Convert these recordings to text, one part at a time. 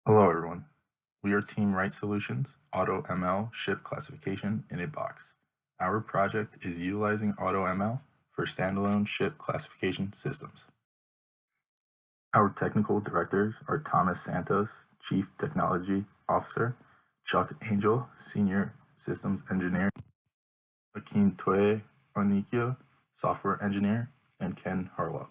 Hello everyone, we are Team Rite-Solutions, AutoML Ship Classification in a Box. Our project is utilizing AutoML for standalone ship classification systems. Our technical directors are Thomas Santos, Chief Technology Officer, Chuck Angel, Senior Systems Engineer, Akintoye Onikyo, Software Engineer, and Ken Harlow.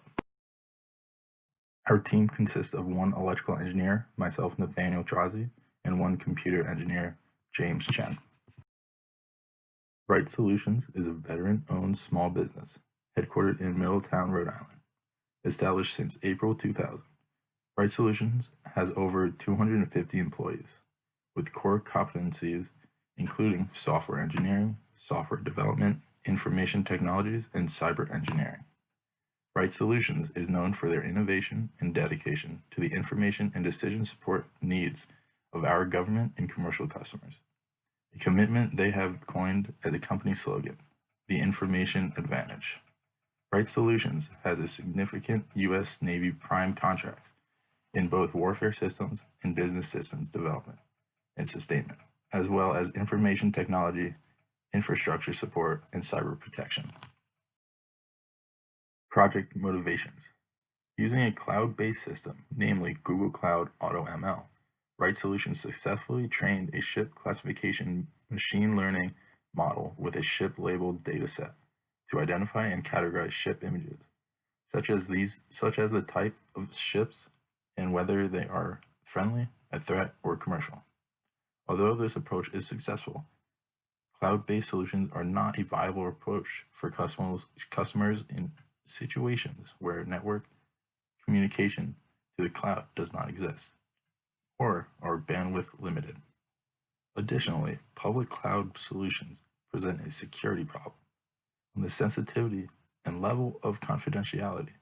Our team consists of one electrical engineer, myself Nathaniel Drazi, and one computer engineer, James Chen. Rite-Solutions is a veteran-owned small business headquartered in Middletown, Rhode Island. Established since April 2000, Rite-Solutions has over 250 employees, with core competencies including software engineering, software development, information technologies, and cyber engineering. Rite-Solutions is known for their innovation and dedication to the information and decision support needs of our government and commercial customers, a commitment they have coined as a company slogan, the information advantage. Rite-Solutions has a significant U.S. Navy prime contracts in both warfare systems and business systems development and sustainment, as well as information technology, infrastructure support, and cyber protection. Project motivations. Using a cloud-based system, namely Google Cloud AutoML, Rite-Solutions successfully trained a ship classification machine learning model with a ship-labeled dataset to identify and categorize ship images, such as the type of ships and whether they are friendly, a threat, or commercial. Although this approach is successful, cloud-based solutions are not a viable approach for customers in situations where network communication to the cloud does not exist or are bandwidth limited. Additionally, public cloud solutions present a security problem when the sensitivity and level of confidentiality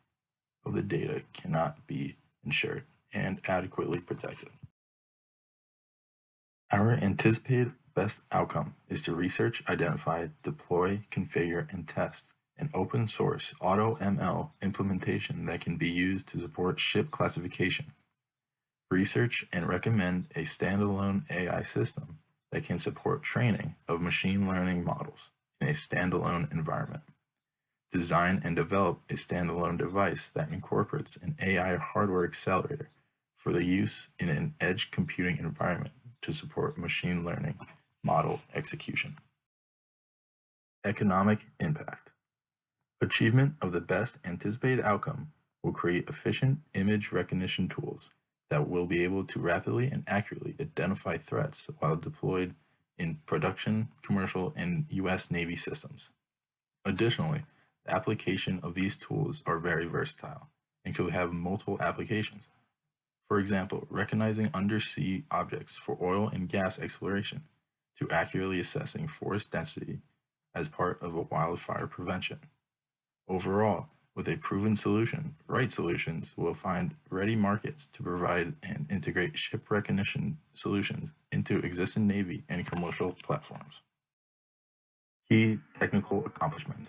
of the data cannot be ensured and adequately protected. Our anticipated best outcome is to research, identify, deploy, configure, and test an open source AutoML implementation that can be used to support ship classification. Research and recommend a standalone AI system that can support training of machine learning models in a standalone environment. Design and develop a standalone device that incorporates an AI hardware accelerator for the use in an edge computing environment to support machine learning model execution. Economic impact. Achievement of the best anticipated outcome will create efficient image recognition tools that will be able to rapidly and accurately identify threats while deployed in production, commercial, and U.S. Navy systems. Additionally, the application of these tools are very versatile and could have multiple applications. For example, recognizing undersea objects for oil and gas exploration to accurately assessing forest density as part of a wildfire prevention. Overall, with a proven solution, Rite-Solutions will find ready markets to provide and integrate ship recognition solutions into existing Navy and commercial platforms. Key technical accomplishments.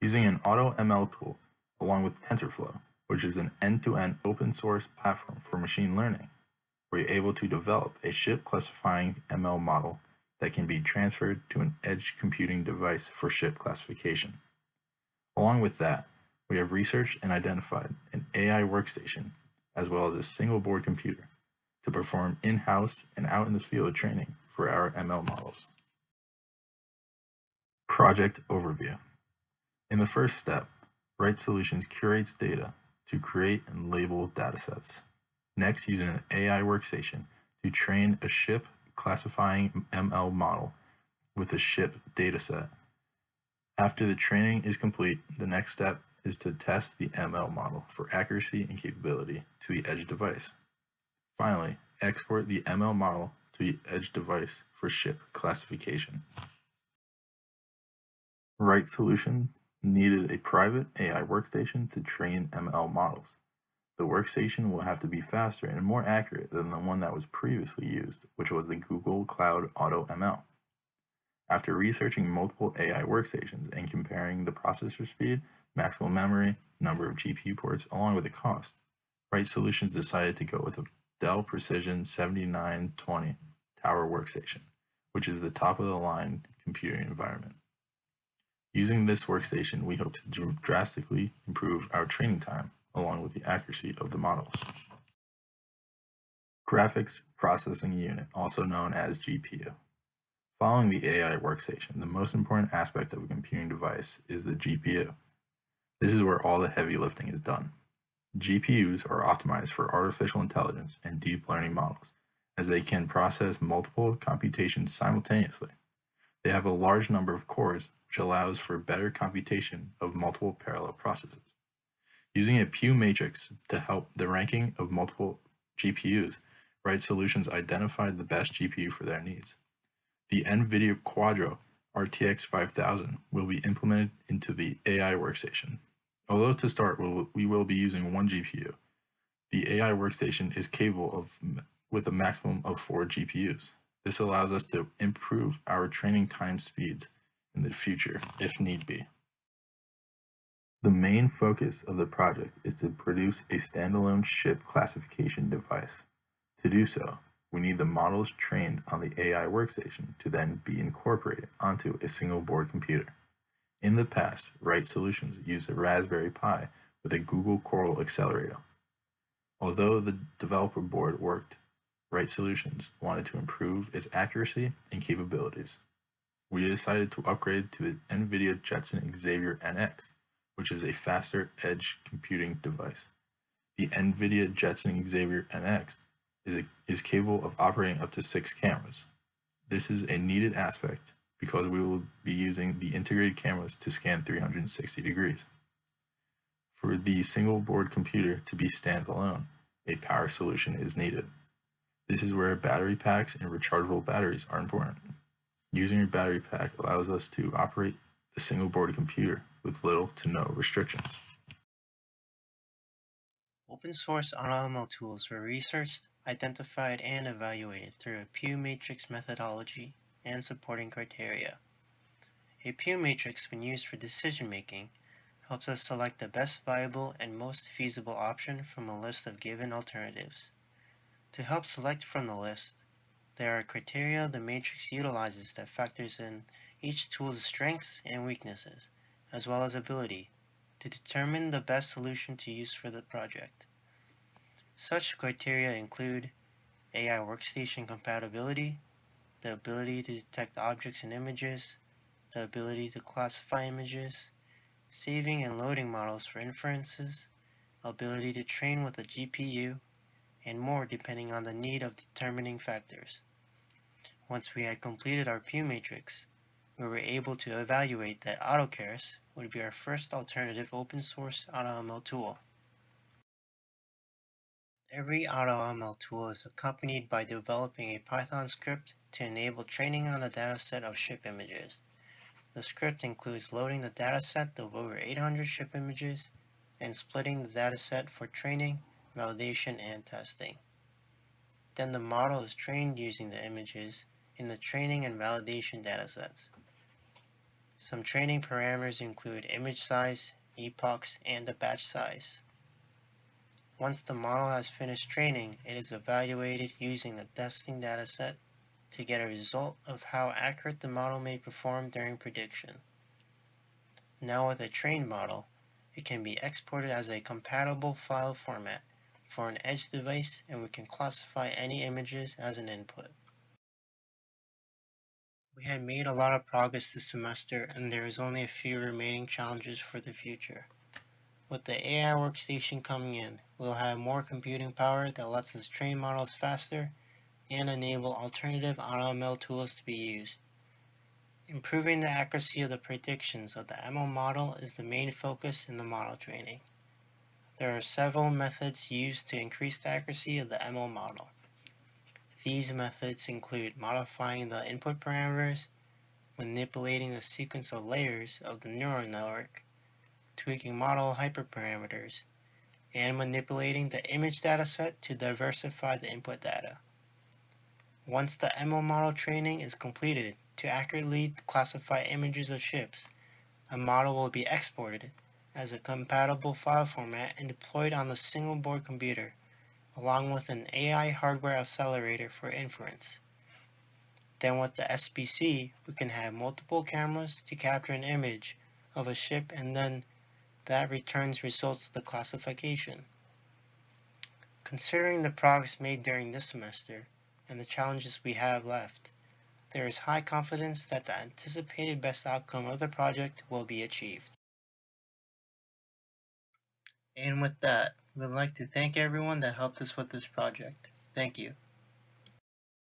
Using an AutoML tool along with TensorFlow, which is an end-to-end open source platform for machine learning, we're able to develop a ship classifying ML model that can be transferred to an edge computing device for ship classification. Along with that, we have researched and identified an AI workstation as well as a single board computer to perform in-house and out in the field training for our ML models. Project overview. In the first step, Rite-Solutions curates data to create and label datasets. Next, using an AI workstation to train a ship classifying ML model with a ship dataset. After the training is complete, the next step is to test the ML model for accuracy and capability to the edge device. Finally, export the ML model to the edge device for ship classification. Rite-Solutions needed a private AI workstation to train ML models. The workstation will have to be faster and more accurate than the one that was previously used, which was the Google Cloud AutoML. After researching multiple AI workstations and comparing the processor speed, maximum memory, number of GPU ports, along with the cost, Rite-Solutions decided to go with Dell Precision 7920 Tower Workstation, which is the top-of-the-line computing environment. Using this workstation, we hope to drastically improve our training time, along with the accuracy of the models. Graphics Processing Unit, also known as GPU. Following the AI workstation, the most important aspect of a computing device is the GPU. This is where all the heavy lifting is done. GPUs are optimized for artificial intelligence and deep learning models, as they can process multiple computations simultaneously. They have a large number of cores, which allows for better computation of multiple parallel processes. Using a Pew matrix to help the ranking of multiple GPUs, Rite-Solutions identified the best GPU for their needs. The NVIDIA Quadro RTX 5000 will be implemented into the AI workstation. Although to start, we will be using one GPU. The AI workstation is capable with a maximum of 4 GPUs. This allows us to improve our training time speeds in the future, if need be. The main focus of the project is to produce a standalone ship classification device. To do so, we need the models trained on the AI workstation to then be incorporated onto a single board computer. In the past, Rite-Solutions used a Raspberry Pi with a Google Coral accelerator. Although the developer board worked, Rite-Solutions wanted to improve its accuracy and capabilities. We decided to upgrade to the NVIDIA Jetson Xavier NX, which is a faster edge computing device. The NVIDIA Jetson Xavier NX is capable of operating up to 6 cameras. This is a needed aspect because we will be using the integrated cameras to scan 360 degrees. For the single board computer to be standalone, a power solution is needed. This is where battery packs and rechargeable batteries are important. Using a battery pack allows us to operate the single board computer with little to no restrictions. Open source AutoML tools were researched, identified, and evaluated through a Pew matrix methodology and supporting criteria. A Pew matrix, when used for decision making, helps us select the best viable and most feasible option from a list of given alternatives. To help select from the list, there are criteria the matrix utilizes that factors in each tool's strengths and weaknesses, as well as ability, to determine the best solution to use for the project. Such criteria include AI workstation compatibility, the ability to detect objects and images, the ability to classify images, saving and loading models for inferences, ability to train with a GPU, and more depending on the need of determining factors. Once we had completed our Pew matrix, we were able to evaluate that AutoCares would be our first alternative open source AutoML tool. Every AutoML tool is accompanied by developing a Python script to enable training on a dataset of ship images. The script includes loading the dataset of over 800 ship images and splitting the dataset for training, validation, and testing. Then the model is trained using the images in the training and validation datasets. Some training parameters include image size, epochs, and the batch size. Once the model has finished training, it is evaluated using the testing dataset to get a result of how accurate the model may perform during prediction. Now with a trained model, it can be exported as a compatible file format for an edge device, and we can classify any images as an input. We had made a lot of progress this semester, and there is only a few remaining challenges for the future. With the AI workstation coming in, we'll have more computing power that lets us train models faster and enable alternative AutoML tools to be used. Improving the accuracy of the predictions of the ML model is the main focus in the model training. There are several methods used to increase the accuracy of the ML model. These methods include modifying the input parameters, manipulating the sequence of layers of the neural network, tweaking model hyperparameters, and manipulating the image dataset to diversify the input data. Once the ML model training is completed to accurately classify images of ships, a model will be exported as a compatible file format and deployed on the single board computer, along with an AI hardware accelerator for inference. Then with the SBC, we can have multiple cameras to capture an image of a ship, and then that returns results of the classification. Considering the progress made during this semester and the challenges we have left, there is high confidence that the anticipated best outcome of the project will be achieved. And with that, we'd like to thank everyone that helped us with this project. Thank you.